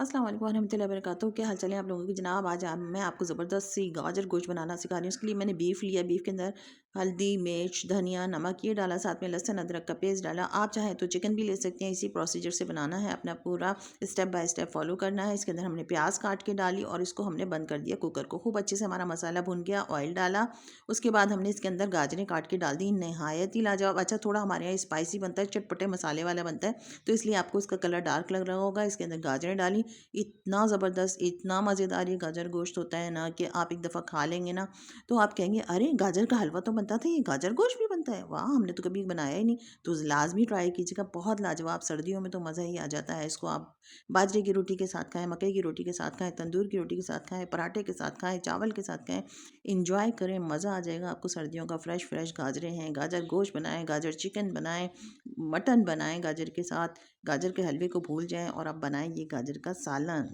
अस्सलाम वालेकुम वरहमतुल्लाहि वबरकातुहू। क्या हाल चाल है आप लोगों की जनाब। आज मैं आपको ज़बरदस्त सी गाजर गोश्त बनाना सिखा रही हूँ। उसके लिए मैंने बीफ लिया। बीफ के अंदर हल्दी, मिर्च, धनिया, नमक ये डाला, साथ में लहसुन अदरक का पेस्ट डाला। आप चाहें तो चिकन भी ले सकते हैं। इसी प्रोसीजर से बनाना है, अपना पूरा स्टेप बाय स्टेप फॉलो करना है। इसके अंदर हमने प्याज काट के डाली और इसको हमने बंद कर दिया कुकर को। खूब अच्छे से हमारा मसाला भुन गया, ऑयल डाला। उसके बाद हमने इसके अंदर गाजरें काट के डाल दी। नहायत ही लाजवाब। अच्छा, थोड़ा हमारे यहाँ स्पाइसी बनता है, चटपटे मसाले वाला बनता है, तो इसलिए आपको इसका कलर डार्क लग रहा होगा। इसके अंदर गाजरें डाली। इतना ज़बरदस्त, इतना मज़ेदार ये गाजर गोश्त होता है ना कि आप एक दफ़ा खा लेंगे ना तो आप कहेंगे अरे गाजर का हलवा तो बनता था, ये गाजर गोश्त भी बनता है, वाह हमने तो कभी बनाया ही नहीं। तो लाजमी ट्राई कीजिएगा, बहुत लाजवाब। सर्दियों में तो मज़ा ही आ जाता है। इसको आप बाजरे की रोटी के साथ खाएं, मकई की रोटी के साथ खाएं, तंदूर की रोटी के साथ खाएं, पराठे के साथ खाएं, चावल के साथ खाएं। इंजॉय करें, मज़ा आ जाएगा आपको। सर्दियों का फ्रेश फ्रेश गाजरें हैं, गाजर गोश्त बनाएं, गाजर चिकन बनाएं, मटन बनाएं गाजर के साथ। गाजर के हलवे को भूल जाएं और आप बनाएं ये गाजर का सालन।